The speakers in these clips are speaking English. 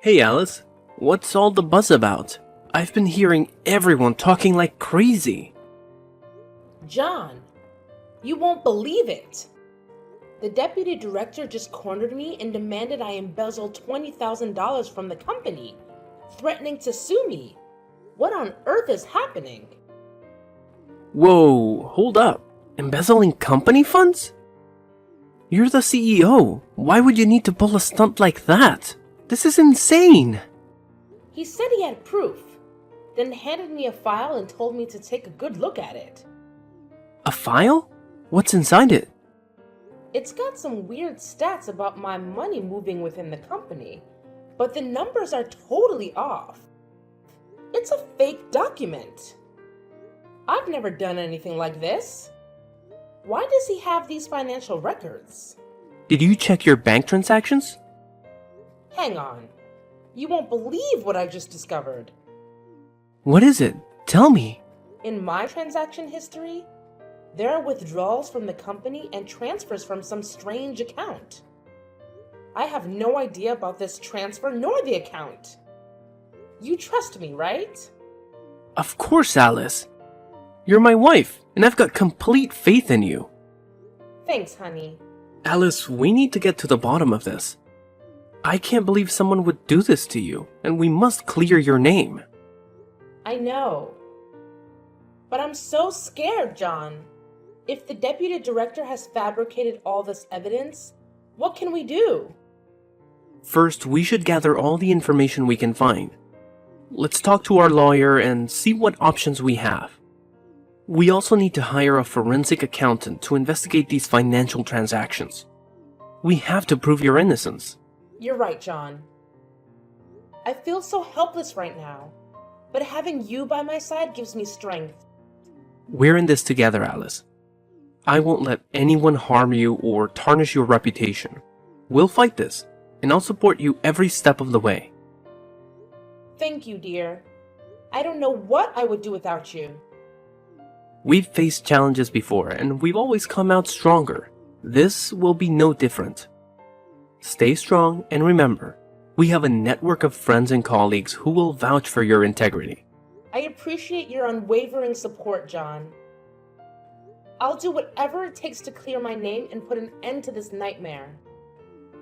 Hey Alice, what's all the buzz about? I've been hearing everyone talking like crazy. John, you won't believe it. The deputy director just cornered me and demanded I embezzle $20,000 from the company, threatening to sue me. What on earth is happening? Whoa, hold up. Embezzling company funds? You're the CEO. Why would you need to pull a stunt like that? This is insane. He said he had proof, then handed me a file and told me to take a good look at it. A file? What's inside it? It's got some weird stats about my money moving within the company, but the numbers are totally off. It's a fake document. I've never done anything like this. Why does he have these financial records? Did you check your bank transactions? Hang on. You won't believe what I just discovered. What is it? Tell me. In my transaction history, there are withdrawals from the company and transfers from some strange account. I have no idea about this transfer nor the account. You trust me, right? Of course, Alice. You're my wife, and I've got complete faith in you. Thanks, honey. Alice, we need to get to the bottom of this. I can't believe someone would do this to you, and we must clear your name. I know. But I'm so scared, John. If the deputy director has fabricated all this evidence, what can we do? First, we should gather all the information we can find. Let's talk to our lawyer and see what options we have. We also need to hire a forensic accountant to investigate these financial transactions. We have to prove your innocence. You're right, John. I feel so helpless right now, but having you by my side gives me strength. We're in this together, Alice. I won't let anyone harm you or tarnish your reputation. We'll fight this, and I'll support you every step of the way. Thank you, dear. I don't know what I would do without you. We've faced challenges before, and we've always come out stronger. This will be no different. Stay strong, and remember, we have a network of friends and colleagues who will vouch for your integrity. I appreciate your unwavering support, John. I'll do whatever it takes to clear my name and put an end to this nightmare.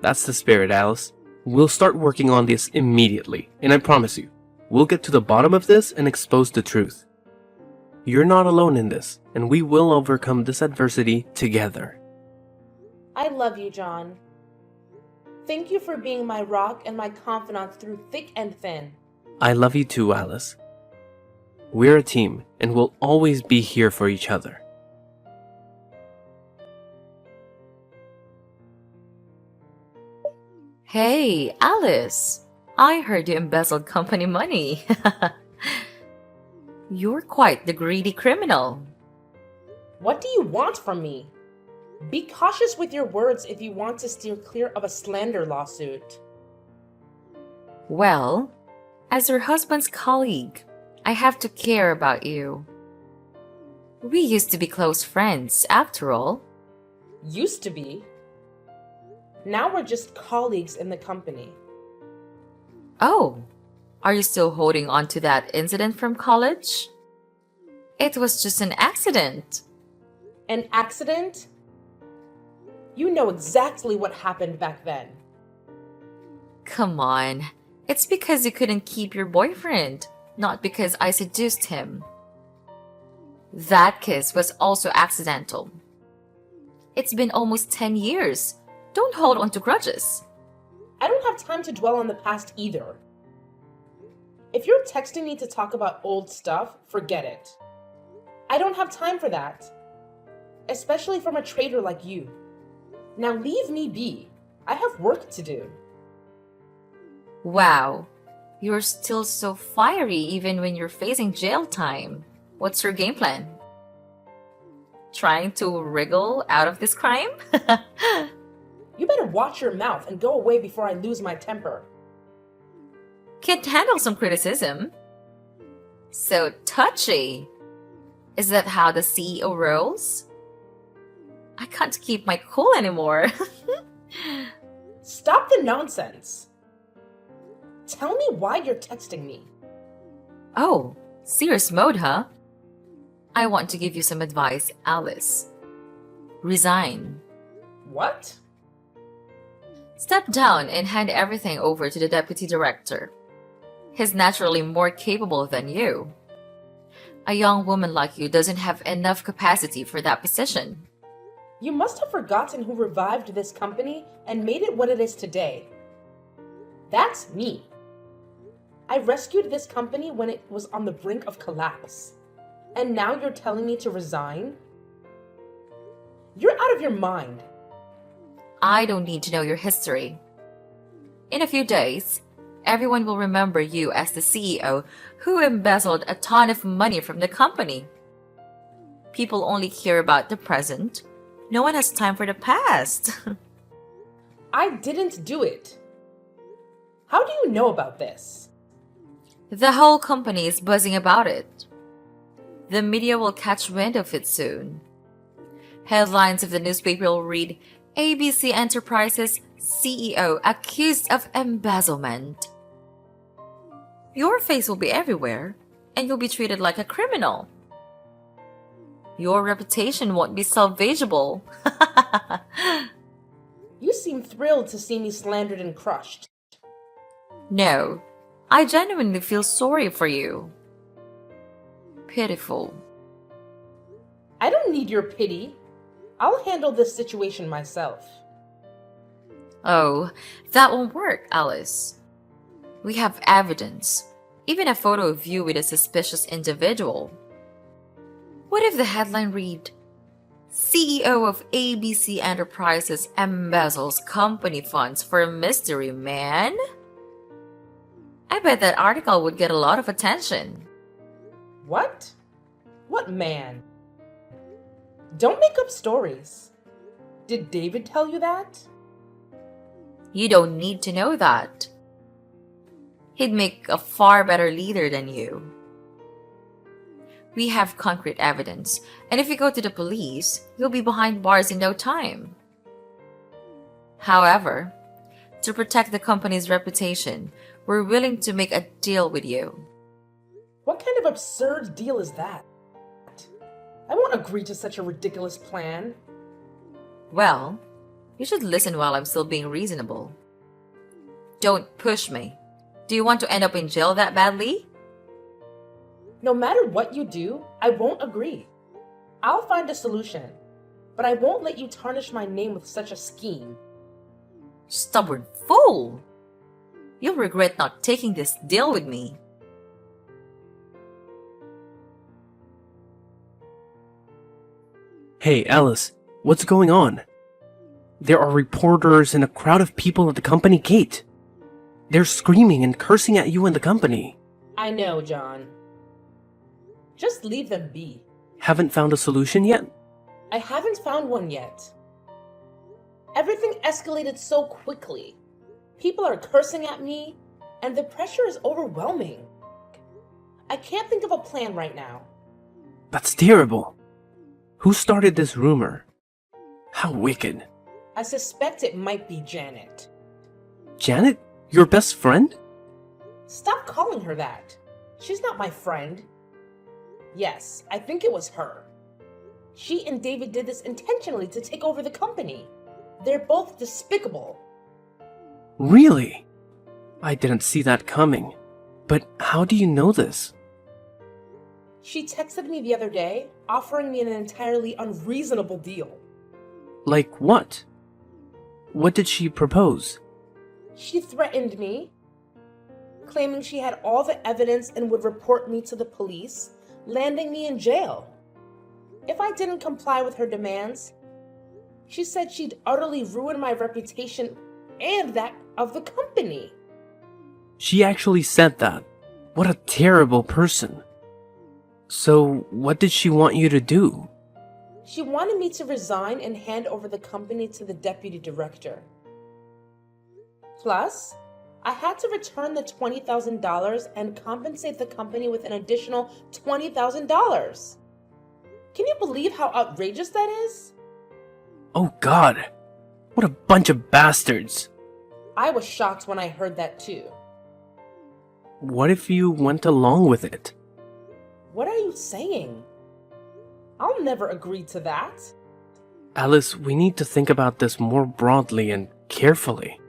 That's the spirit, Alice. We'll start working on this immediately, and I promise you, we'll get to the bottom of this and expose the truth. You're not alone in this, and we will overcome this adversity together. I love you, John. Thank you for being my rock and my confidant through thick and thin. I love you too, Alice. We're a team, and we'll always be here for each other. Hey, Alice! I heard you embezzled company money. You're quite the greedy criminal. What do you want from me? Be cautious with your words if you want to steer clear of a slander lawsuit. Well, as your husband's colleague, I have to care about you. We used to be close friends, after all. Used to be. Now we're just colleagues in the company. Oh, are you still holding on to that incident from college? It was just an accident. An accident? You know exactly what happened back then. Come on, it's because you couldn't keep your boyfriend, not because I seduced him. That kiss was also accidental. It's been almost 10 years. Don't hold on to grudges. I don't have time to dwell on the past either. If you're texting me to talk about old stuff, forget it. I don't have time for that. Especially from a traitor like you. Now leave me be. I have work to do. Wow, you're still so fiery even when you're facing jail time. What's your game plan? Trying to wriggle out of this crime? You better watch your mouth and go away before I lose my temper. Can't handle some criticism. So touchy. Is that how the CEO rolls? I can't keep my cool anymore. Stop the nonsense. Tell me why you're texting me. Oh, serious mode, huh? I want to give you some advice, Alice. Resign. What? Step down and hand everything over to the deputy director. He's naturally more capable than you. A young woman like you doesn't have enough capacity for that position. You must have forgotten who revived this company and made it what it is today. That's me. I rescued this company when it was on the brink of collapse. And now you're telling me to resign? You're out of your mind. I don't need to know your history. In a few days, everyone will remember you as the CEO who embezzled a ton of money from the company. People only care about the present. No one has time for the past. I didn't do it. How do you know about this? The whole company is buzzing about it. The media will catch wind of it soon. Headlines of the newspaper will read, ABC Enterprises CEO accused of embezzlement. Your face will be everywhere, and you'll be treated like a criminal. Your reputation won't be salvageable. You seem thrilled to see me slandered and crushed. No, I genuinely feel sorry for you. Pitiful. I don't need your pity. I'll handle this situation myself. Oh, that won't work, Alice. We have evidence, even a photo of you with a suspicious individual. What if the headline read, CEO of ABC Enterprises embezzles company funds for a mystery man? I bet that article would get a lot of attention. What? What man? Don't make up stories. Did David tell you that? You don't need to know that. He'd make a far better leader than you. We have concrete evidence, and if you go to the police, you'll be behind bars in no time. However, to protect the company's reputation, we're willing to make a deal with you. What kind of absurd deal is that? I won't agree to such a ridiculous plan. Well, you should listen while I'm still being reasonable. Don't push me. Do you want to end up in jail that badly? No matter what you do, I won't agree. I'll find a solution, but I won't let you tarnish my name with such a scheme. Stubborn fool! You'll regret not taking this deal with me. Hey, Alice, what's going on? There are reporters and a crowd of people at the company gate. They're screaming and cursing at you and the company. I know, John. Just leave them be. Haven't found a solution yet? I haven't found one yet. Everything escalated so quickly. People are cursing at me, and the pressure is overwhelming. I can't think of a plan right now. That's terrible. Who started this rumor? How wicked. I suspect it might be Janet. Janet? Your best friend? Stop calling her that. She's not my friend. Yes, I think it was her. She and David did this intentionally to take over the company. They're both despicable. Really? I didn't see that coming. But how do you know this? She texted me the other day, offering me an entirely unreasonable deal. Like what? What did she propose? She threatened me, claiming she had all the evidence and would report me to the police, landing me in jail. If I didn't comply with her demands, she said she'd utterly ruin my reputation and that of the company. She actually said that. What a terrible person. So, what did she want you to do? She wanted me to resign and hand over the company to the deputy director. Plus, I had to return the $20,000 and compensate the company with an additional $20,000. Can you believe how outrageous that is? Oh God. What a bunch of bastards. I was shocked when I heard that too. What if you went along with it? What are you saying? I'll never agree to that. Alice, we need to think about this more broadly and carefully.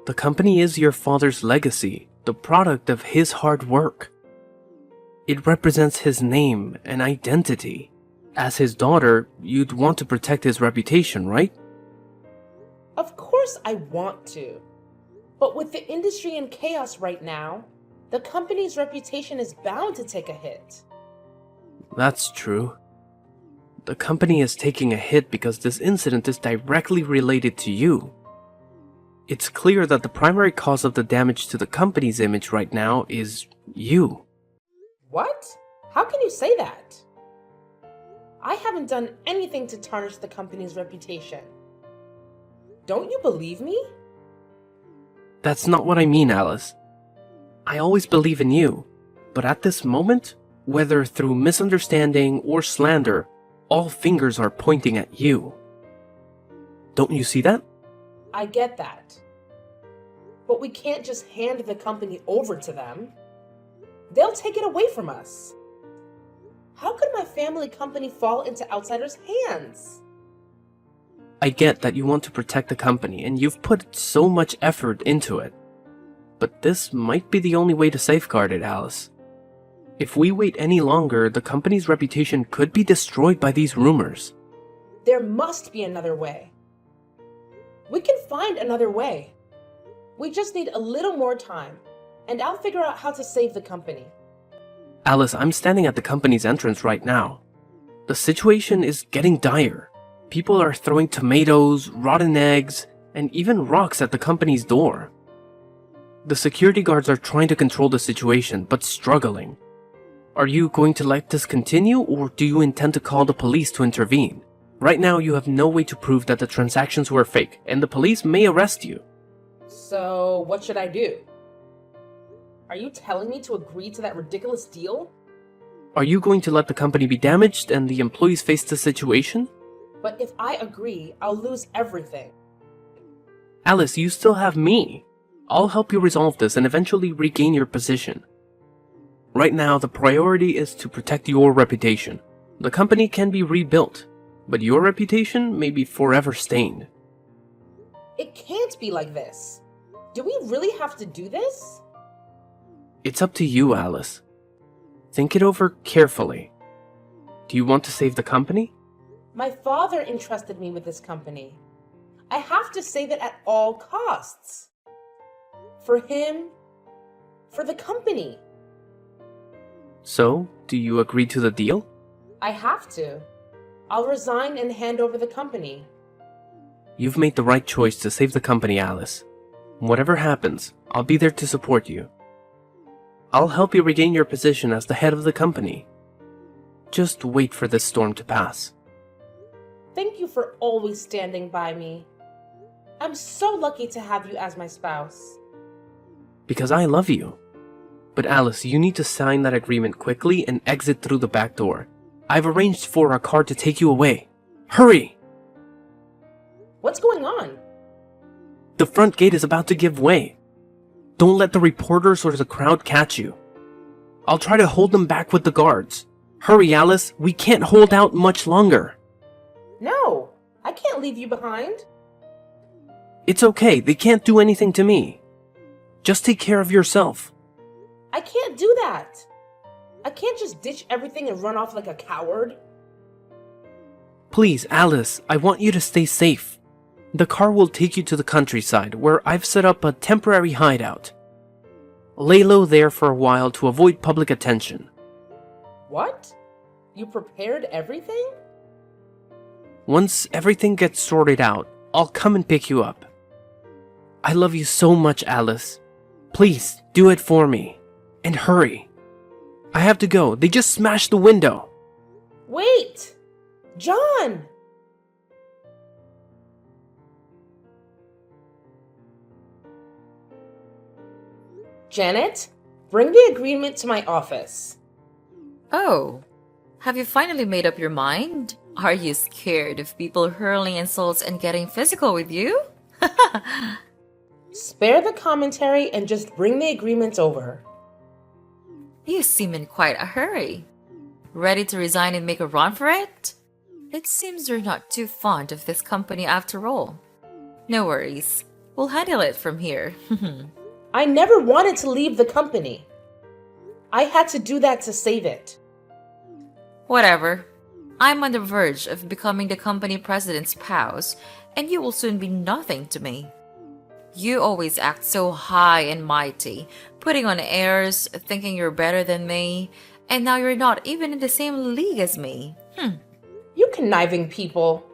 The company is your father's legacy, the product of his hard work. It represents his name and identity. As his daughter, you'd want to protect his reputation, right? Of course I want to. But with the industry in chaos right now, the company's reputation is bound to take a hit. That's true. The company is taking a hit because this incident is directly related to you. It's clear that the primary cause of the damage to the company's image right now is you. What? How can you say that? I haven't done anything to tarnish the company's reputation. Don't you believe me? That's not what I mean, Alice. I always believe in you, but at this moment, whether through misunderstanding or slander, all fingers are pointing at you. Don't you see that? I get that. But we can't just hand the company over to them. They'll take it away from us. How could my family company fall into outsiders' hands? I get that you want to protect the company and you've put so much effort into it. But this might be the only way to safeguard it, Alice. If we wait any longer, the company's reputation could be destroyed by these rumors. There must be another way. We can find another way. We just need a little more time, and I'll figure out how to save the company. Alice, I'm standing at the company's entrance right now. The situation is getting dire. People are throwing tomatoes, rotten eggs, and even rocks at the company's door. The security guards are trying to control the situation, but struggling. Are you going to let this continue, or do you intend to call the police to intervene? Right now, you have no way to prove that the transactions were fake, and the police may arrest you. So, what should I do? Are you telling me to agree to that ridiculous deal? Are you going to let the company be damaged and the employees face the situation? But if I agree, I'll lose everything. Alice, you still have me. I'll help you resolve this and eventually regain your position. Right now, the priority is to protect your reputation. The company can be rebuilt, but your reputation may be forever stained. It can't be like this. Do we really have to do this? It's up to you, Alice. Think it over carefully. Do you want to save the company? My father entrusted me with this company. I have to save it at all costs. For him, for the company. So, do you agree to the deal? I have to. I'll resign and hand over the company. You've made the right choice to save the company, Alice. Whatever happens, I'll be there to support you. I'll help you regain your position as the head of the company. Just wait for this storm to pass. Thank you for always standing by me. I'm so lucky to have you as my spouse. Because I love you. But Alice, you need to sign that agreement quickly and exit through the back door. I've arranged for a car to take you away. Hurry! What's going on? The front gate is about to give way. Don't let the reporters or the crowd catch you. I'll try to hold them back with the guards. Hurry, Alice, we can't hold out much longer. No, I can't leave you behind. It's okay, they can't do anything to me. Just take care of yourself. I can't do that. I can't just ditch everything and run off like a coward. Please, Alice, I want you to stay safe. The car will take you to the countryside, where I've set up a temporary hideout. Lay low there for a while to avoid public attention. What? You prepared everything? Once everything gets sorted out, I'll come and pick you up. I love you so much, Alice. Please, do it for me. And hurry. I have to go. They just smashed the window. Wait! John! Janet, bring the agreement to my office. Oh, have you finally made up your mind? Are you scared of people hurling insults and getting physical with you? Spare the commentary and just bring the agreements over. You seem in quite a hurry. Ready to resign and make a run for it? It seems you're not too fond of this company after all. No worries. We'll handle it from here. I never wanted to leave the company. I had to do that to save it. Whatever. I'm on the verge of becoming the company president's spouse, and you will soon be nothing to me. You always act so high and mighty, putting on airs, thinking you're better than me, and now you're not even in the same league as me. You conniving people.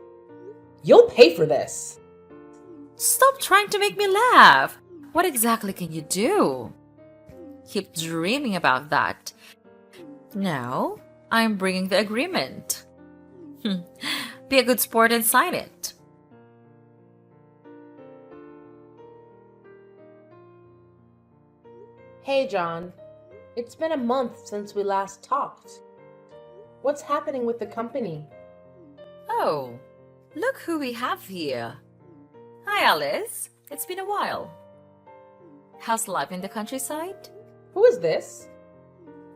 You'll pay for this. Stop trying to make me laugh. What exactly can you do? Keep dreaming about that. Now, I'm bringing the agreement. Be a good sport and sign it. Hey, John. It's been a month since we last talked. What's happening with the company? Oh, look who we have here. Hi, Alice. It's been a while. How's life in the countryside? Who is this?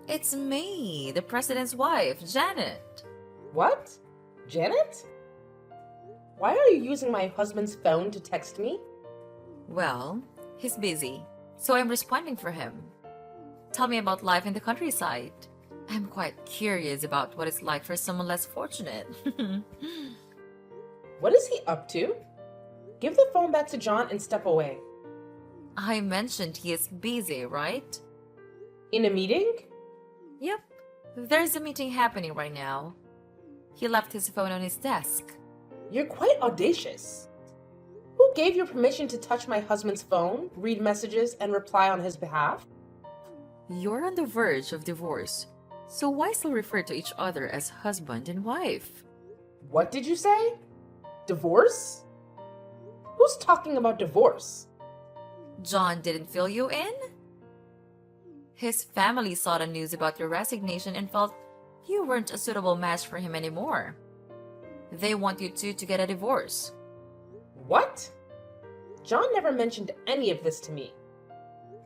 It's me, the president's wife, Janet. What? Janet? Why are you using my husband's phone to text me? Well, he's busy, so I'm responding for him. Tell me about life in the countryside. I'm quite curious about what it's like for someone less fortunate. What is he up to? Give the phone back to John and step away. I mentioned he is busy, right? In a meeting? Yep, there's a meeting happening right now. He left his phone on his desk. You're quite audacious. Who gave you permission to touch my husband's phone, read messages, and reply on his behalf? You're on the verge of divorce, so why still refer to each other as husband and wife? What did you say? Divorce? Who's talking about divorce? John didn't fill you in? His family saw the news about your resignation and felt you weren't a suitable match for him anymore. They want you two to get a divorce. What? John never mentioned any of this to me.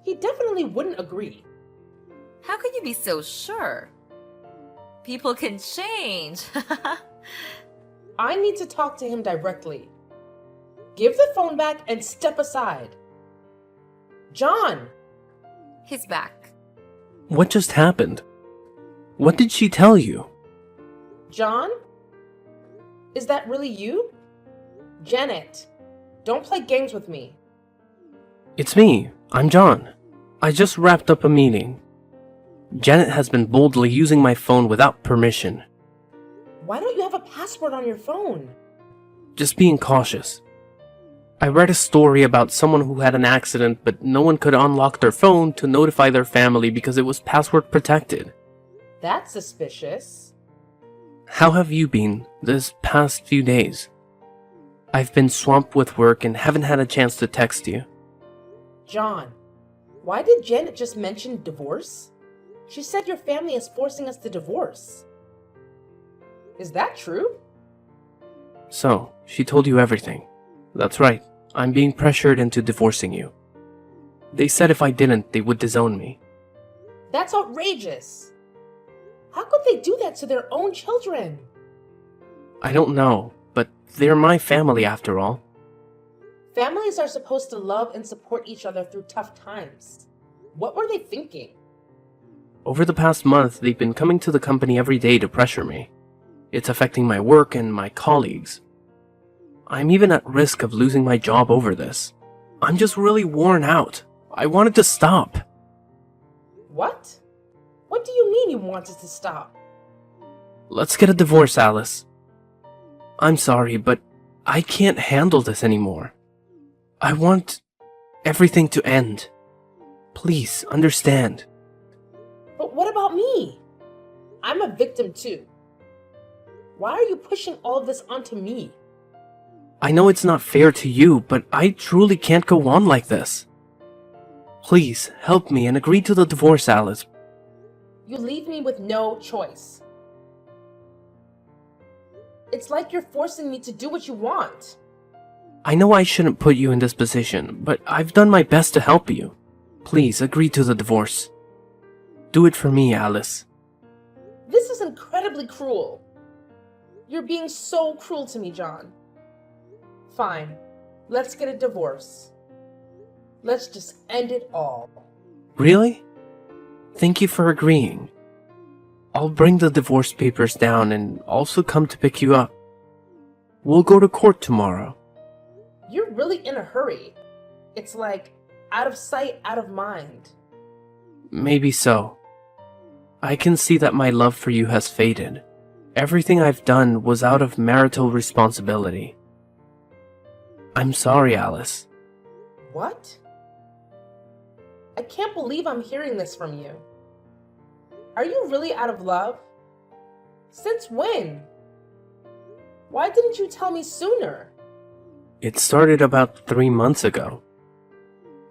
He definitely wouldn't agree. How can you be so sure? People can change. I need to talk to him directly. Give the phone back and step aside. John! He's back. What just happened? What did she tell you? John? Is that really you? Janet, don't play games with me. It's me. I'm John. I just wrapped up a meeting. Janet has been boldly using my phone without permission. Why don't you have a password on your phone? Just being cautious. I read a story about someone who had an accident, but no one could unlock their phone to notify their family because it was password protected. That's suspicious. How have you been this past few days? I've been swamped with work and haven't had a chance to text you. John, why did Janet just mention divorce? She said your family is forcing us to divorce. Is that true? So, she told you everything. That's right, I'm being pressured into divorcing you. They said if I didn't, they would disown me. That's outrageous. How could they do that to their own children? I don't know, but they're my family after all. Families are supposed to love and support each other through tough times. What were they thinking? Over the past month, they've been coming to the company every day to pressure me. It's affecting my work and my colleagues. I'm even at risk of losing my job over this. I'm just really worn out. I wanted to stop. What? What do you mean you wanted to stop? Let's get a divorce, Alice. I'm sorry, but I can't handle this anymore. I want everything to end. Please, understand. But what about me? I'm a victim too. Why are you pushing all of this onto me? I know it's not fair to you, but I truly can't go on like this. Please, help me and agree to the divorce, Alice. You leave me with no choice. It's like you're forcing me to do what you want. I know I shouldn't put you in this position, but I've done my best to help you. Please agree to the divorce. Do it for me, Alice. This is incredibly cruel. You're being so cruel to me, John. Fine, let's get a divorce. Let's just end it all. Really? Thank you for agreeing. I'll bring the divorce papers down and also come to pick you up. We'll go to court tomorrow. You're really in a hurry. It's like out of sight, out of mind. Maybe so. I can see that my love for you has faded. Everything I've done was out of marital responsibility. I'm sorry, Alice. What? I can't believe I'm hearing this from you. Are you really out of love? Since when? Why didn't you tell me sooner? It started about 3 months ago.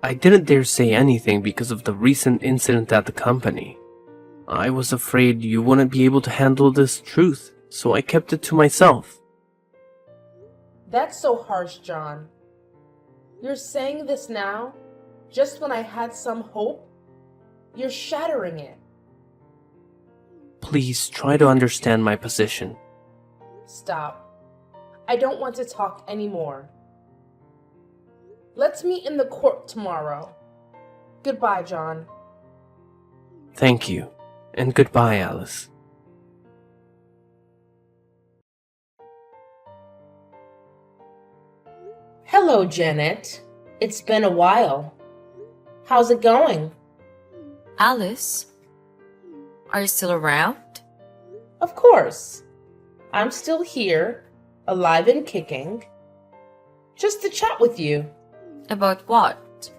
I didn't dare say anything because of the recent incident at the company. I was afraid you wouldn't be able to handle this truth, so I kept it to myself. That's so harsh, John. You're saying this now, just when I had some hope? You're shattering it. Please try to understand my position. Stop. I don't want to talk anymore. Let's meet in the court tomorrow. Goodbye, John. Thank you, and goodbye, Alice. Hello, Janet. It's been a while. How's it going? Alice, are you still around? Of course. I'm still here, alive and kicking. Just to chat with you. About what?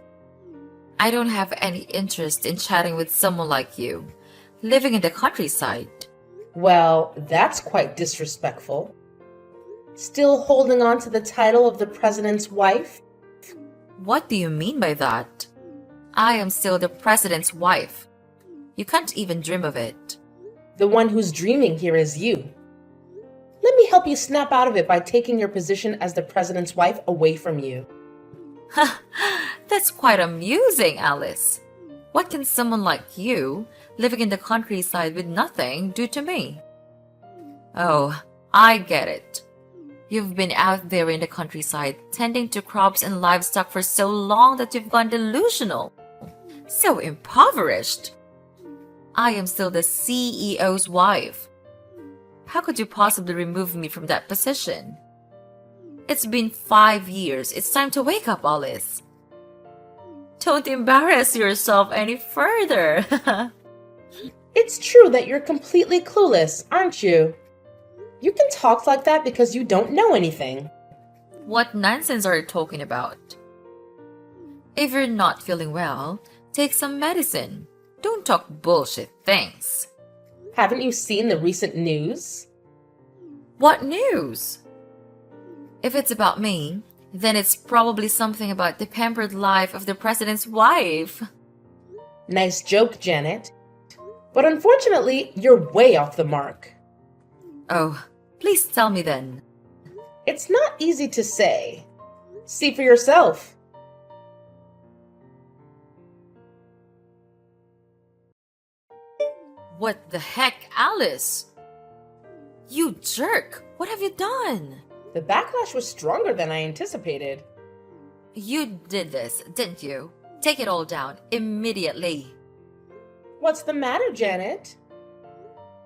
I don't have any interest in chatting with someone like you, living in the countryside. Well, that's quite disrespectful. Still holding on to the title of the president's wife? What do you mean by that? I am still the president's wife. You can't even dream of it. The one who's dreaming here is you. Let me help you snap out of it by taking your position as the president's wife away from you. That's quite amusing, Alice. What can someone like you, living in the countryside with nothing, do to me? Oh, I get it. You've been out there in the countryside, tending to crops and livestock for so long that you've gone delusional. So impoverished. I am still the CEO's wife. How could you possibly remove me from that position? It's been 5 years. It's time to wake up, Alice. Don't embarrass yourself any further. It's true that you're completely clueless, aren't you? You can talk like that because you don't know anything. What nonsense are you talking about? If you're not feeling well, take some medicine. Don't talk bullshit things. Haven't you seen the recent news? What news? If it's about me, then it's probably something about the pampered life of the president's wife. Nice joke, Janet. But unfortunately, you're way off the mark. Oh, please tell me then. It's not easy to say. See for yourself. What the heck, Alice? You jerk! What have you done? The backlash was stronger than I anticipated. You did this, didn't you? Take it all down, immediately. What's the matter, Janet?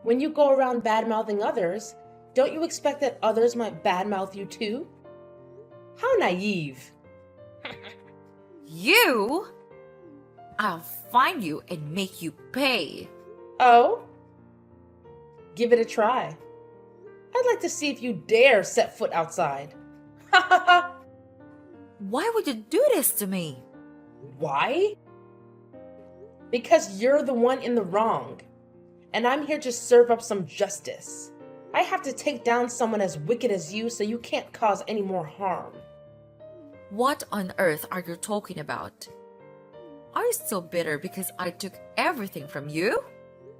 When you go around bad-mouthing others, don't you expect that others might bad-mouth you too? How naive. You? I'll find you and make you pay. Oh? Give it a try. I'd like to see if you dare set foot outside. Ha ha ha! Why would you do this to me? Why? Because you're the one in the wrong. And I'm here to serve up some justice. I have to take down someone as wicked as you so you can't cause any more harm. What on earth are you talking about? Are you still bitter because I took everything from you?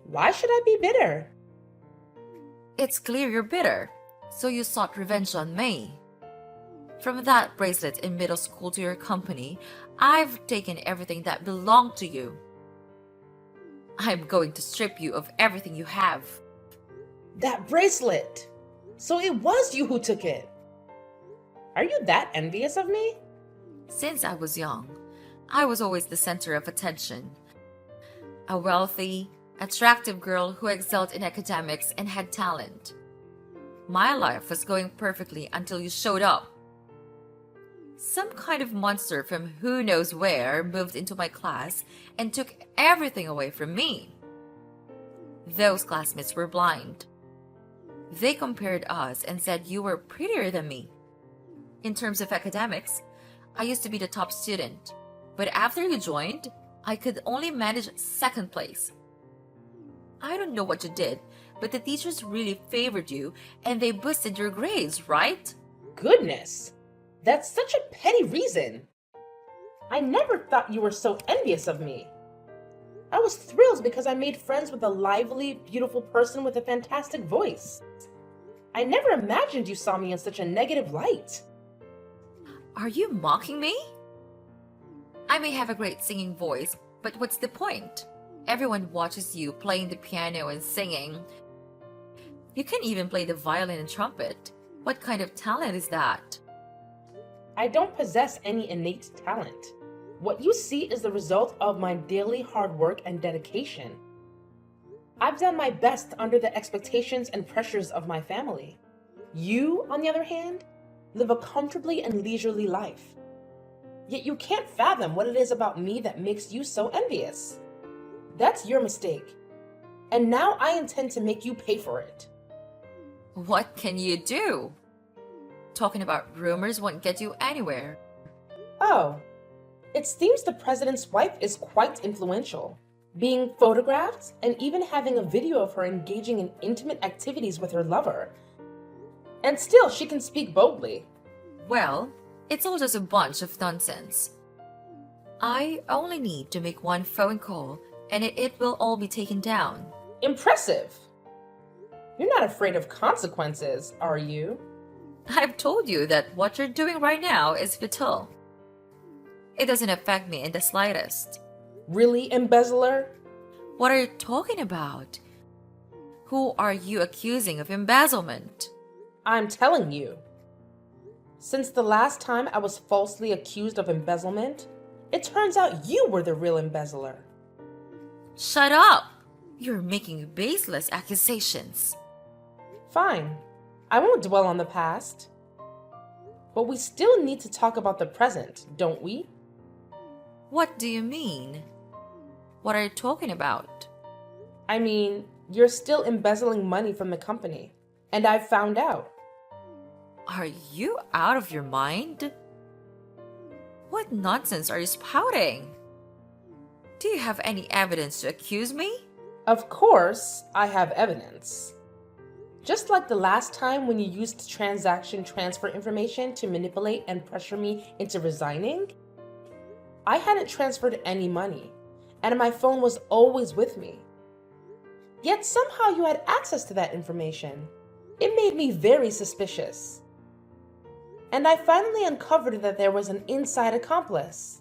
Why should I be bitter? It's clear you're bitter, so you sought revenge on me. From that bracelet in middle school to your company, I've taken everything that belonged to you. I'm going to strip you of everything you have. That bracelet! So it was you who took it! Are you that envious of me? Since I was young, I was always the center of attention. A wealthy, attractive girl who excelled in academics and had talent. My life was going perfectly until you showed up. Some kind of monster from who knows where moved into my class and took everything away from me. Those classmates were blind. They compared us and said you were prettier than me. In terms of academics, I used to be the top student, but after you joined, I could only manage second place. I don't know what you did, but the teachers really favored you and they boosted your grades, right? Goodness! That's such a petty reason. I never thought you were so envious of me. I was thrilled because I made friends with a lively, beautiful person with a fantastic voice. I never imagined you saw me in such a negative light. Are you mocking me? I may have a great singing voice, but what's the point? Everyone watches you playing the piano and singing. You can even play the violin and trumpet. What kind of talent is that? I don't possess any innate talent. What you see is the result of my daily hard work and dedication. I've done my best under the expectations and pressures of my family. You, on the other hand, live a comfortably and leisurely life. Yet you can't fathom what it is about me that makes you so envious. That's your mistake. And now I intend to make you pay for it. What can you do? Talking about rumors won't get you anywhere. Oh, it seems the president's wife is quite influential, being photographed and even having a video of her engaging in intimate activities with her lover. And still, she can speak boldly. Well, it's all just a bunch of nonsense. I only need to make one phone call and it will all be taken down. Impressive! You're not afraid of consequences, are you? I've told you that what you're doing right now is futile. It doesn't affect me in the slightest. Really, embezzler? What are you talking about? Who are you accusing of embezzlement? I'm telling you. Since the last time I was falsely accused of embezzlement, it turns out you were the real embezzler. Shut up! You're making baseless accusations. Fine. I won't dwell on the past. But we still need to talk about the present, don't we? What do you mean? What are you talking about? I mean, you're still embezzling money from the company, and I've found out. Are you out of your mind? What nonsense are you spouting? Do you have any evidence to accuse me? Of course, I have evidence. Just like the last time when you used transaction transfer information to manipulate and pressure me into resigning, I hadn't transferred any money, and my phone was always with me. Yet somehow you had access to that information. It made me very suspicious. And I finally uncovered that there was an inside accomplice.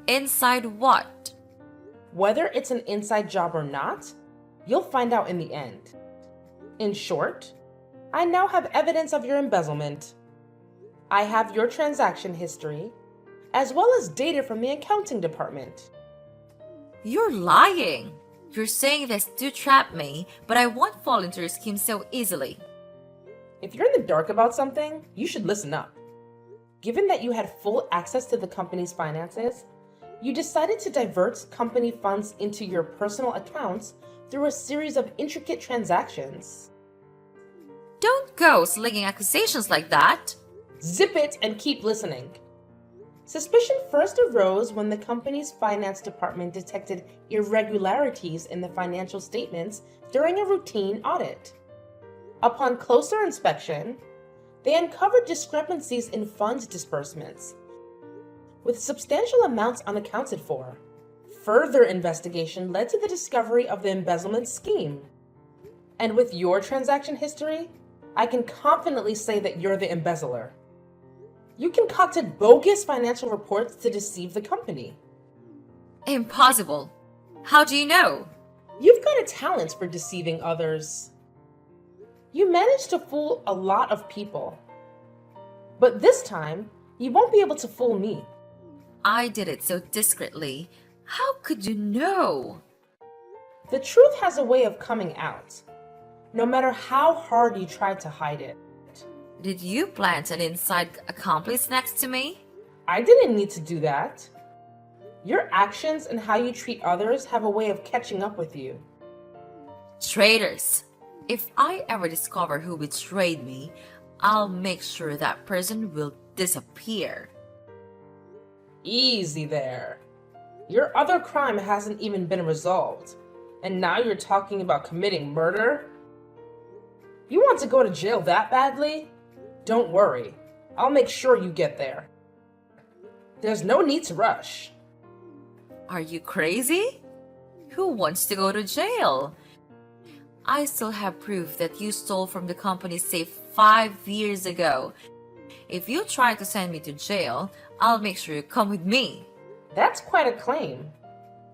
Inside what? Whether it's an inside job or not, you'll find out in the end. In short, I now have evidence of your embezzlement. I have your transaction history, as well as data from the accounting department. You're lying. You're saying this to trap me, but I won't fall into your scheme so easily. If you're in the dark about something, you should listen up. Given that you had full access to the company's finances, you decided to divert company funds into your personal accounts through a series of intricate transactions. Don't go slinging accusations like that. Zip it and keep listening. Suspicion first arose when the company's finance department detected irregularities in the financial statements during a routine audit. Upon closer inspection, they uncovered discrepancies in funds disbursements, with substantial amounts unaccounted for. Further investigation led to the discovery of the embezzlement scheme. And with your transaction history, I can confidently say that you're the embezzler. You concocted bogus financial reports to deceive the company. Impossible. How do you know? You've got a talent for deceiving others. You managed to fool a lot of people. But this time, you won't be able to fool me. I did it so discreetly. How could you know? The truth has a way of coming out, no matter how hard you try to hide it. Did you plant an inside accomplice next to me? I didn't need to do that. Your actions and how you treat others have a way of catching up with you. Traitors. If I ever discover who betrayed me, I'll make sure that person will disappear. Easy there. Your other crime hasn't even been resolved, and now you're talking about committing murder? You want to go to jail that badly? Don't worry. I'll make sure you get there. There's no need to rush. Are you crazy? Who wants to go to jail? I still have proof that you stole from the company's safe 5 years ago. If you try to send me to jail, I'll make sure you come with me. That's quite a claim.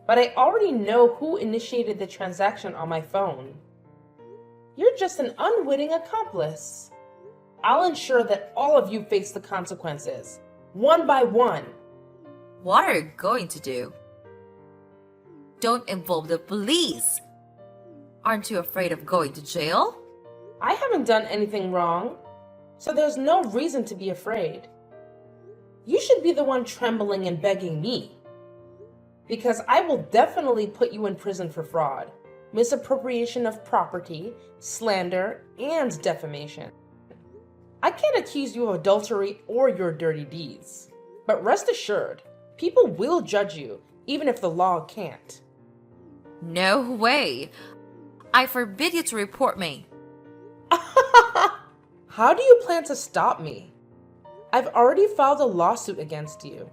But I already know who initiated the transaction on my phone. You're just an unwitting accomplice. I'll ensure that all of you face the consequences, one by one. What are you going to do? Don't involve the police. Aren't you afraid of going to jail? I haven't done anything wrong, so there's no reason to be afraid. You should be the one trembling and begging me, because I will definitely put you in prison for fraud, misappropriation of property, slander, and defamation. I can't accuse you of adultery or your dirty deeds, but rest assured, people will judge you, even if the law can't. No way. I forbid you to report me. How do you plan to stop me? I've already filed a lawsuit against you,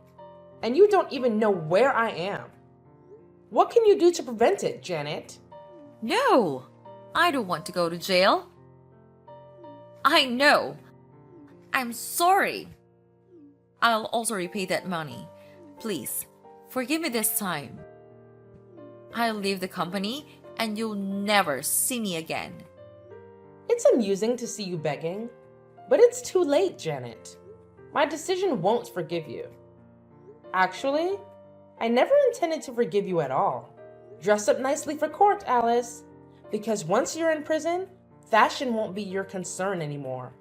and you don't even know where I am. What can you do to prevent it, Janet? No, I don't want to go to jail. I know. I'm sorry. I'll also repay that money. Please, forgive me this time. I'll leave the company and you'll never see me again. It's amusing to see you begging, but it's too late, Janet. My decision won't forgive you. Actually, I never intended to forgive you at all. Dress up nicely for court, Alice, because once you're in prison, fashion won't be your concern anymore.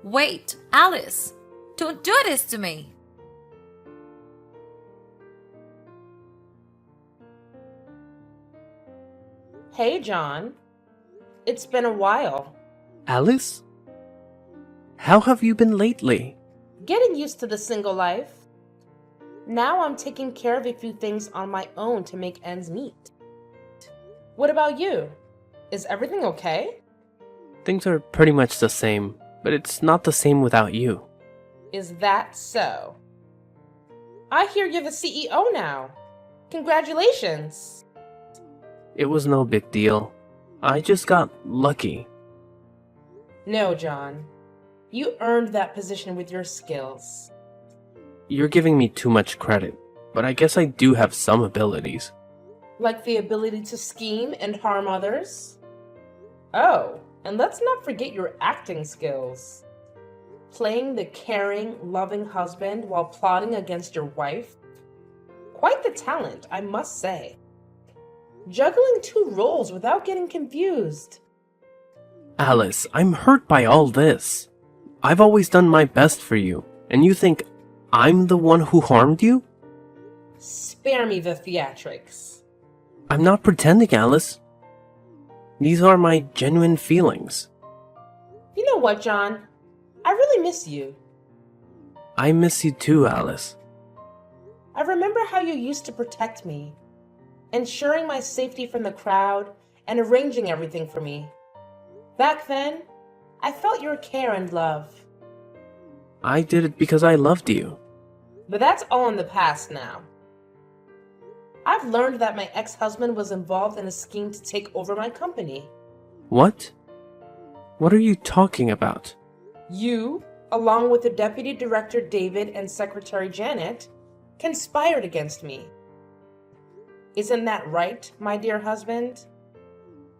Wait, Alice, don't do this to me. Hey, John. It's been a while. Alice? How have you been lately? Getting used to the single life. Now I'm taking care of a few things on my own to make ends meet. What about you? Is everything okay? Things are pretty much the same, but it's not the same without you. Is that so? I hear you're the CEO now. Congratulations. It was no big deal. I just got lucky. No, John. You earned that position with your skills. You're giving me too much credit, but I guess I do have some abilities. Like the ability to scheme and harm others? Oh, and let's not forget your acting skills. Playing the caring, loving husband while plotting against your wife? Quite the talent, I must say. Juggling two roles without getting confused. Alice, I'm hurt by all this. I've always done my best for you, and you think I'm the one who harmed you? Spare me the theatrics. I'm not pretending, Alice. These are my genuine feelings. You know what, John? I really miss you. I miss you too, Alice. I remember how you used to protect me, ensuring my safety from the crowd and arranging everything for me. Back then, I felt your care and love. I did it because I loved you. But that's all in the past now. I've learned that my ex-husband was involved in a scheme to take over my company. What? What are you talking about? You, along with the Deputy Director David and Secretary Janet, conspired against me. Isn't that right, my dear husband?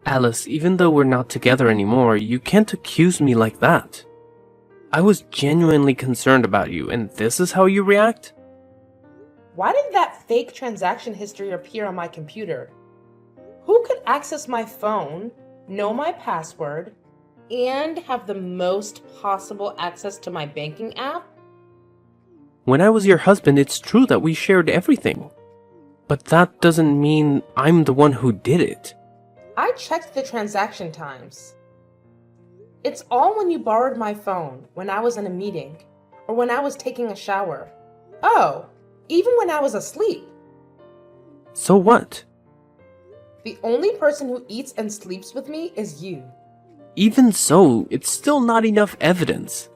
Alice, even though we're not together anymore, you can't accuse me like that. I was genuinely concerned about you, and this is how you react? Why did that fake transaction history appear on my computer? Who could access my phone, know my password, and have the most possible access to my banking app? When I was your husband, it's true that we shared everything. But that doesn't mean I'm the one who did it. I checked the transaction times. It's all when you borrowed my phone, when I was in a meeting, or when I was taking a shower. Oh, even when I was asleep. So what? The only person who eats and sleeps with me is you. Even so, it's still not enough evidence.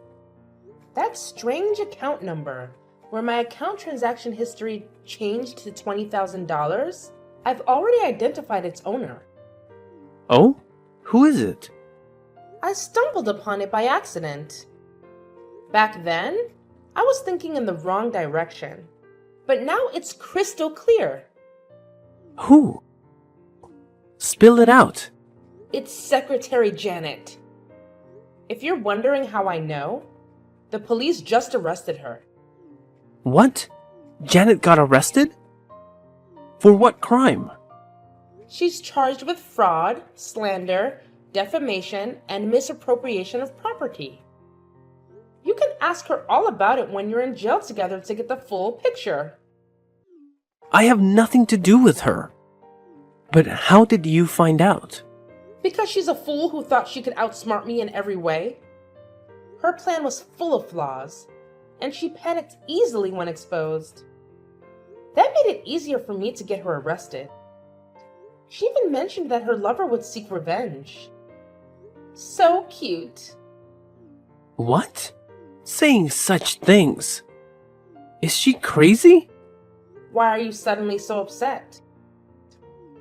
That strange account number, where my account transaction history changed to $20,000, I've already identified its owner. Oh? Who is it? I stumbled upon it by accident. Back then, I was thinking in the wrong direction, but now it's crystal clear. Who? Spill it out. It's Secretary Janet. If you're wondering how I know, the police just arrested her. What? Janet got arrested? For what crime? She's charged with fraud, slander, defamation, and misappropriation of property. You can ask her all about it when you're in jail together to get the full picture. I have nothing to do with her. But how did you find out? Because she's a fool who thought she could outsmart me in every way. Her plan was full of flaws, and she panicked easily when exposed. That made it easier for me to get her arrested. She even mentioned that her lover would seek revenge. So cute. What? Saying such things? Is she crazy? Why are you suddenly so upset?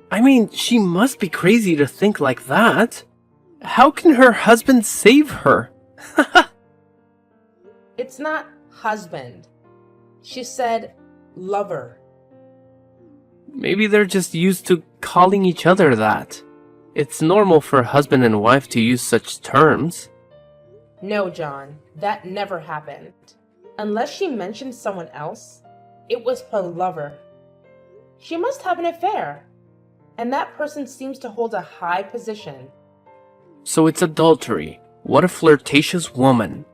I mean, she must be crazy to think like that. How can her husband save her? It's not husband. She said lover. Maybe they're just used to calling each other that. It's normal for husband and wife to use such terms. No, John, that never happened. Unless she mentioned someone else, it was her lover. She must have an affair, and that person seems to hold a high position. So it's adultery. What a flirtatious woman.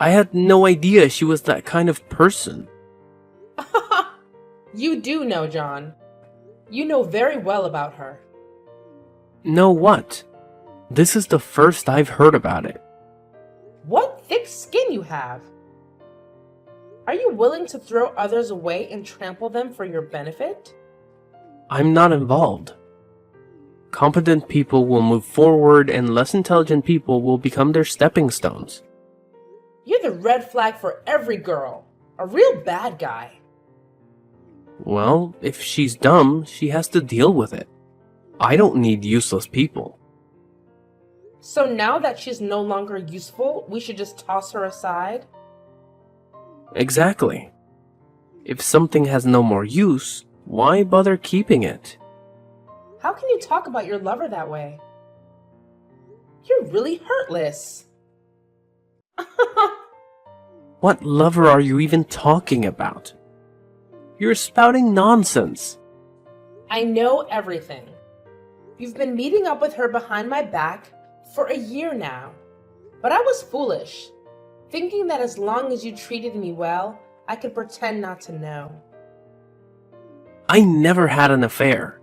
I had no idea she was that kind of person. You do know, John. You know very well about her. Know what? This is the first I've heard about it. What thick skin you have! Are you willing to throw others away and trample them for your benefit? I'm not involved. Competent people will move forward and less intelligent people will become their stepping stones. You're the red flag for every girl. A real bad guy. Well, if she's dumb, she has to deal with it. I don't need useless people. So now that she's no longer useful, we should just toss her aside? Exactly. If something has no more use, why bother keeping it? How can you talk about your lover that way? You're really heartless. What lover are you even talking about? You're spouting nonsense. I know everything. You've been meeting up with her behind my back for a year now. But I was foolish, thinking that as long as you treated me well, I could pretend not to know. I never had an affair.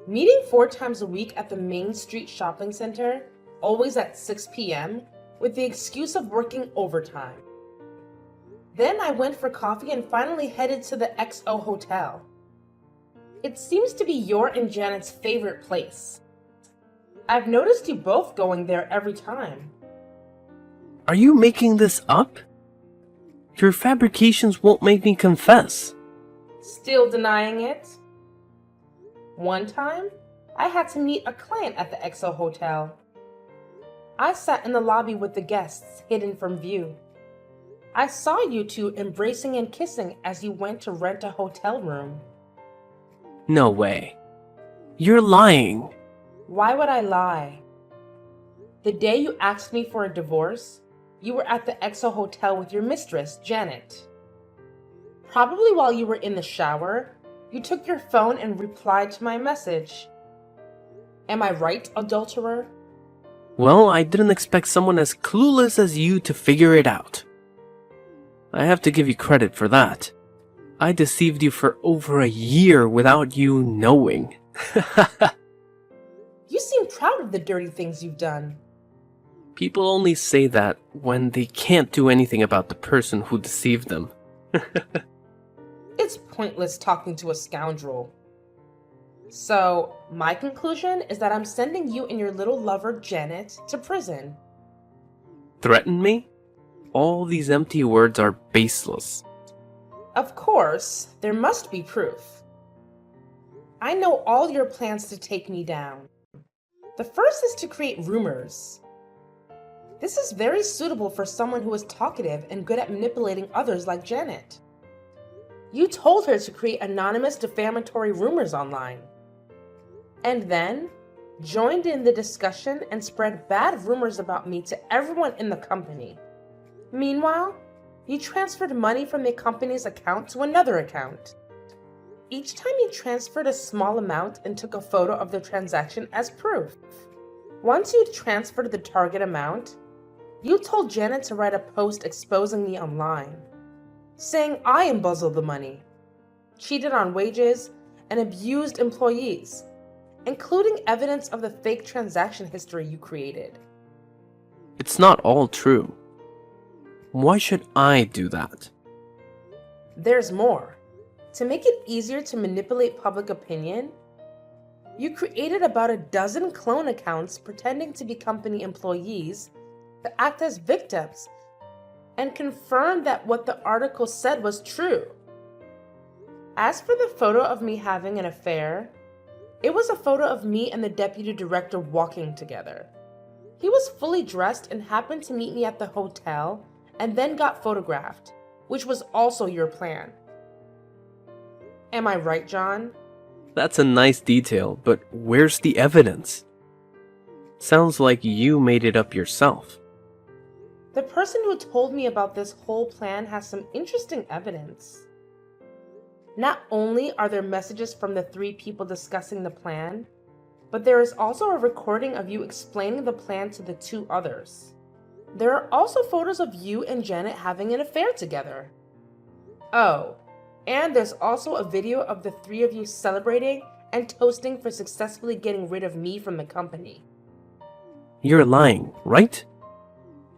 Meeting 4 times a week at the Main Street Shopping Center, always at 6 p.m., with the excuse of working overtime. Then I went for coffee and finally headed to the XO Hotel. It seems to be your and Janet's favorite place. I've noticed you both going there every time. Are you making this up? Your fabrications won't make me confess. Still denying it? One time, I had to meet a client at the XO Hotel. I sat in the lobby with the guests, hidden from view. I saw you two embracing and kissing as you went to rent a hotel room. No way. You're lying. Why would I lie? The day you asked me for a divorce, you were at the EXO Hotel with your mistress, Janet. Probably while you were in the shower, you took your phone and replied to my message. Am I right, adulterer? Well, I didn't expect someone as clueless as you to figure it out. I have to give you credit for that. I deceived you for over a year without you knowing. You seem proud of the dirty things you've done. People only say that when they can't do anything about the person who deceived them. It's pointless talking to a scoundrel. So, my conclusion is that I'm sending you and your little lover, Janet, to prison. Threaten me? All these empty words are baseless. Of course, there must be proof. I know all your plans to take me down. The first is to create rumors. This is very suitable for someone who is talkative and good at manipulating others like Janet. You told her to create anonymous defamatory rumors online. And then joined in the discussion and spread bad rumors about me to everyone in the company. Meanwhile, you transferred money from the company's account to another account. Each time you transferred a small amount and took a photo of the transaction as proof. Once you'd transferred the target amount, you told Janet to write a post exposing me online, saying I embezzled the money, cheated on wages, and abused employees, including evidence of the fake transaction history you created. It's not all true. Why should I do that? There's more. To make it easier to manipulate public opinion, you created about a dozen clone accounts pretending to be company employees to act as victims and confirm that what the article said was true. As for the photo of me having an affair, it was a photo of me and the deputy director walking together. He was fully dressed and happened to meet me at the hotel and then got photographed, which was also your plan. Am I right, John? That's a nice detail, but where's the evidence? Sounds like you made it up yourself. The person who told me about this whole plan has some interesting evidence. Not only are there messages from the 3 people discussing the plan, but there is also a recording of you explaining the plan to the 2 others. There are also photos of you and Janet having an affair together. Oh, and there's also a video of the 3 of you celebrating and toasting for successfully getting rid of me from the company. You're lying, right?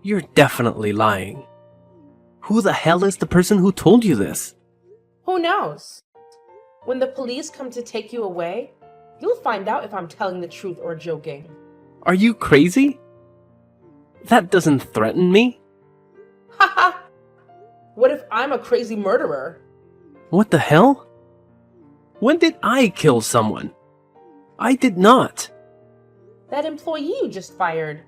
You're definitely lying. Who the hell is the person who told you this? Who knows? When the police come to take you away, you'll find out if I'm telling the truth or joking. Are you crazy? That doesn't threaten me. Haha! What if I'm a crazy murderer? What the hell? When did I kill someone? I did not. That employee you just fired.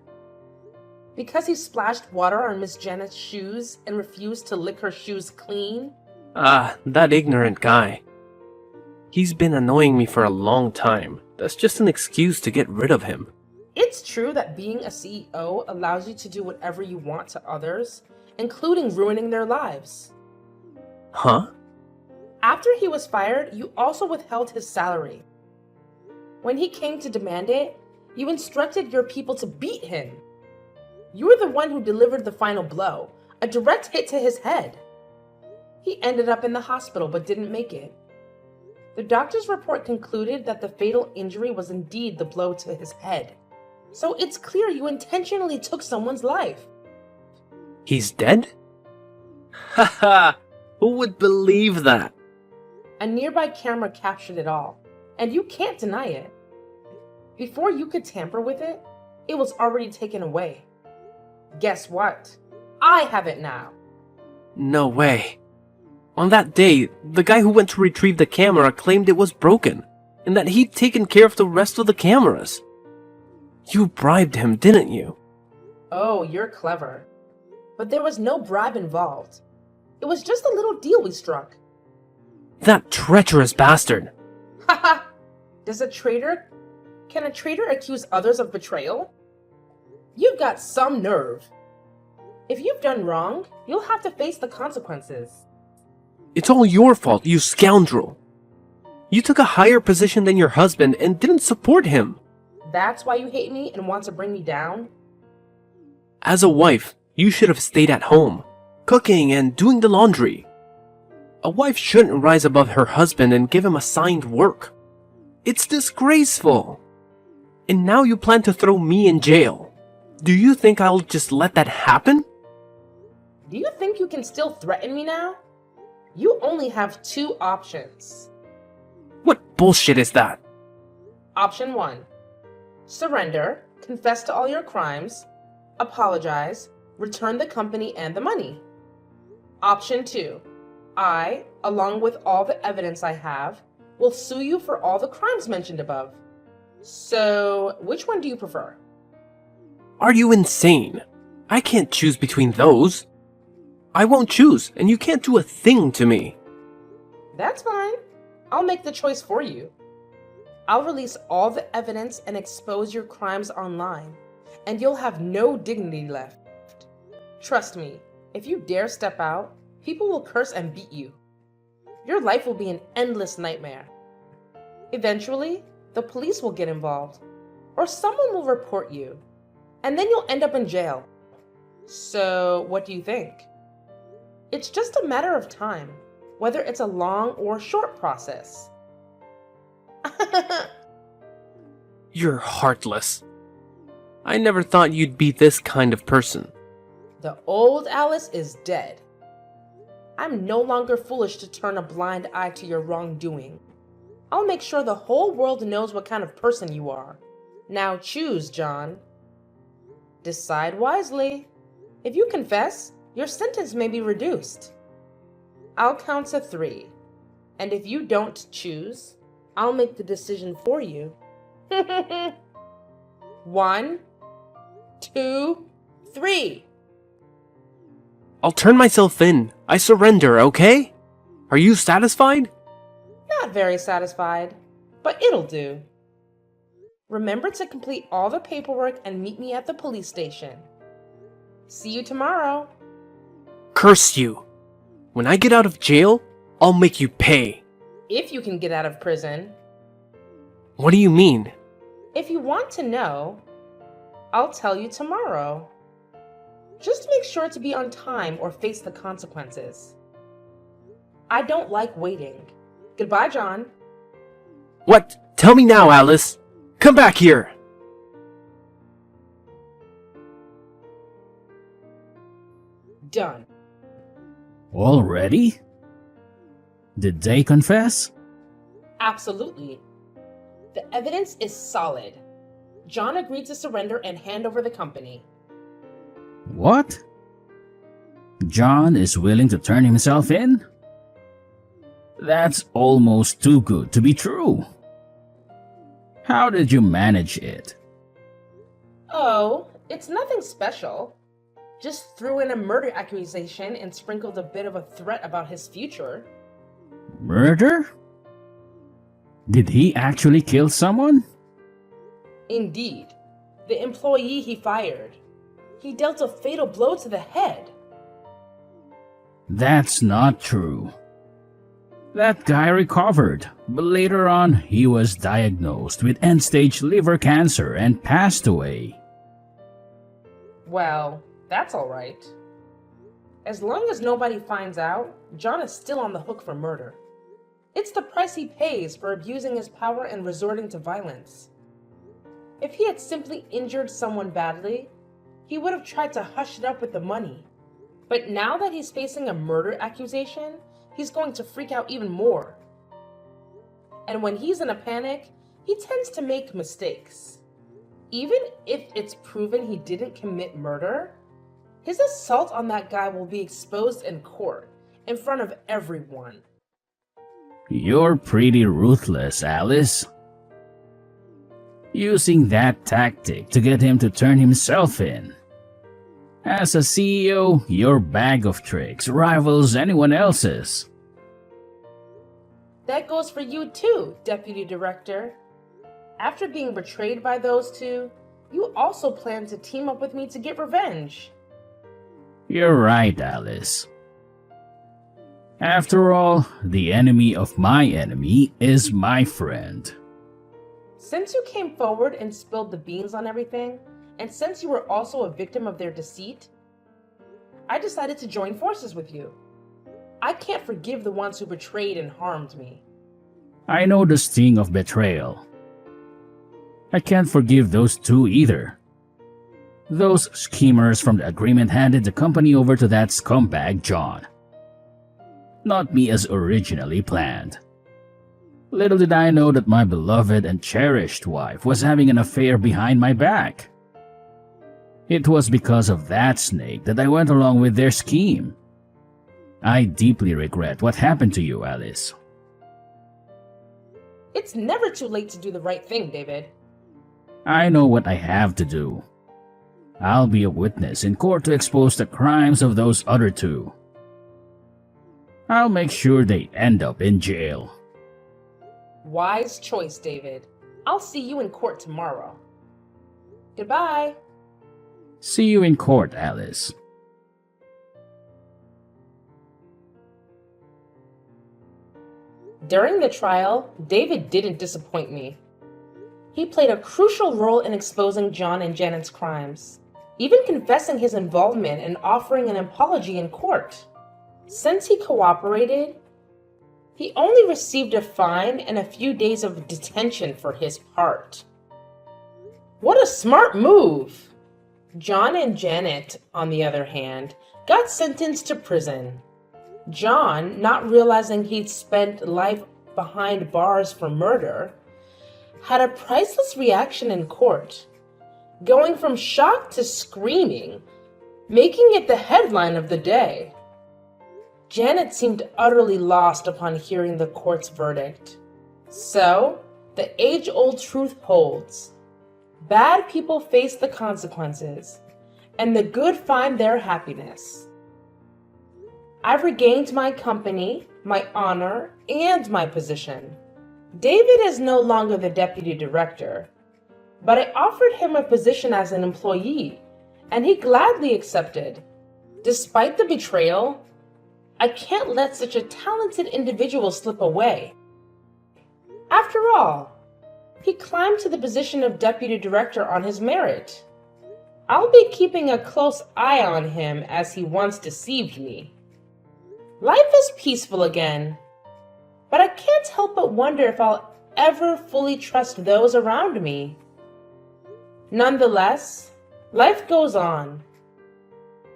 Because he splashed water on Miss Janet's shoes and refused to lick her shoes clean? That ignorant guy. He's been annoying me for a long time. That's just an excuse to get rid of him. It's true that being a CEO allows you to do whatever you want to others, including ruining their lives. Huh? After he was fired, you also withheld his salary. When he came to demand it, you instructed your people to beat him. You were the one who delivered the final blow, a direct hit to his head. He ended up in the hospital but didn't make it. The doctor's report concluded that the fatal injury was indeed the blow to his head. So it's clear you intentionally took someone's life. He's dead? Haha! Who would believe that? A nearby camera captured it all, and you can't deny it. Before you could tamper with it, it was already taken away. Guess what? I have it now. No way. On that day, the guy who went to retrieve the camera claimed it was broken, and that he'd taken care of the rest of the cameras. You bribed him, didn't you? Oh, you're clever. But there was no bribe involved. It was just a little deal we struck. That treacherous bastard. Haha! Can a traitor accuse others of betrayal? You've got some nerve. If you've done wrong, you'll have to face the consequences. It's all your fault, you scoundrel. You took a higher position than your husband and didn't support him. That's why you hate me and want to bring me down? As a wife, you should have stayed at home, cooking and doing the laundry. A wife shouldn't rise above her husband and give him assigned work. It's disgraceful. And now you plan to throw me in jail. Do you think I'll just let that happen? Do you think you can still threaten me now? You only have two options. What bullshit is that? Option 1. Surrender, confess to all your crimes, apologize, return the company and the money. Option 2. I, along with all the evidence I have, will sue you for all the crimes mentioned above. So, which one do you prefer? Are you insane? I can't choose between those. I won't choose, and you can't do a thing to me. That's fine. I'll make the choice for you. I'll release all the evidence and expose your crimes online, and you'll have no dignity left. Trust me, if you dare step out, people will curse and beat you. Your life will be an endless nightmare. Eventually, the police will get involved, or someone will report you, and then you'll end up in jail. So, what do you think? It's just a matter of time, whether it's a long or short process. You're heartless. I never thought you'd be this kind of person. The old Alice is dead. I'm no longer foolish to turn a blind eye to your wrongdoing. I'll make sure the whole world knows what kind of person you are. Now choose, John. Decide wisely. If you confess, your sentence may be reduced. I'll count to 3, and if you don't choose, I'll make the decision for you. 1, 2, 3. I'll turn myself in. I surrender, okay? Are you satisfied? Not very satisfied, but it'll do. Remember to complete all the paperwork and meet me at the police station. See you tomorrow. Curse you. When I get out of jail, I'll make you pay. If you can get out of prison. What do you mean? If you want to know, I'll tell you tomorrow. Just make sure to be on time or face the consequences. I don't like waiting. Goodbye, John. What? Tell me now, Alice. Come back here. Done. Already? Did they confess? Absolutely. The evidence is solid. John agreed to surrender and hand over the company. What? John is willing to turn himself in? That's almost too good to be true. How did you manage it? Oh, it's nothing special. Just threw in a murder accusation and sprinkled a bit of a threat about his future. Murder? Did he actually kill someone? Indeed. The employee he fired. He dealt a fatal blow to the head. That's not true. That guy recovered, but later on he was diagnosed with end-stage liver cancer and passed away. Well, that's alright. As long as nobody finds out, John is still on the hook for murder. It's the price he pays for abusing his power and resorting to violence. If he had simply injured someone badly, he would have tried to hush it up with the money. But now that he's facing a murder accusation, he's going to freak out even more. And when he's in a panic, he tends to make mistakes. Even if it's proven he didn't commit murder, his assault on that guy will be exposed in court, in front of everyone. You're pretty ruthless, Alice. Using that tactic to get him to turn himself in. As a CEO, your bag of tricks rivals anyone else's. That goes for you too, Deputy Director. After being betrayed by those two, you also plan to team up with me to get revenge. You're right, Alice. After all, the enemy of my enemy is my friend. Since you came forward and spilled the beans on everything, and since you were also a victim of their deceit, I decided to join forces with you. I can't forgive the ones who betrayed and harmed me. I know the sting of betrayal. I can't forgive those two either. Those schemers from the agreement handed the company over to that scumbag John. Not me as originally planned. Little did I know that my beloved and cherished wife was having an affair behind my back. It was because of that snake that I went along with their scheme. I deeply regret what happened to you, Alice. It's never too late to do the right thing, David. I know what I have to do. I'll be a witness in court to expose the crimes of those other two. I'll make sure they end up in jail. Wise choice, David. I'll see you in court tomorrow. Goodbye. See you in court, Alice. During the trial, David didn't disappoint me. He played a crucial role in exposing John and Janet's crimes, even confessing his involvement and offering an apology in court. Since he cooperated, he only received a fine and a few days of detention for his part. What a smart move! John and Janet, on the other hand, got sentenced to prison. John, not realizing he'd spent life behind bars for murder, had a priceless reaction in court, going from shock to screaming, making it the headline of the day. Janet seemed utterly lost upon hearing the court's verdict. So, the age-old truth holds. Bad people face the consequences, and the good find their happiness. I've regained my company, my honor, and my position. David is no longer the deputy director, but I offered him a position as an employee, and he gladly accepted. Despite the betrayal, I can't let such a talented individual slip away. After all, he climbed to the position of deputy director on his merit. I'll be keeping a close eye on him as he once deceived me. Life is peaceful again, but I can't help but wonder if I'll ever fully trust those around me. Nonetheless, life goes on,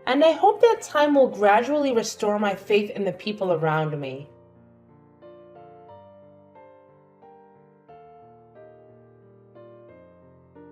and I hope that time will gradually restore my faith in the people around me.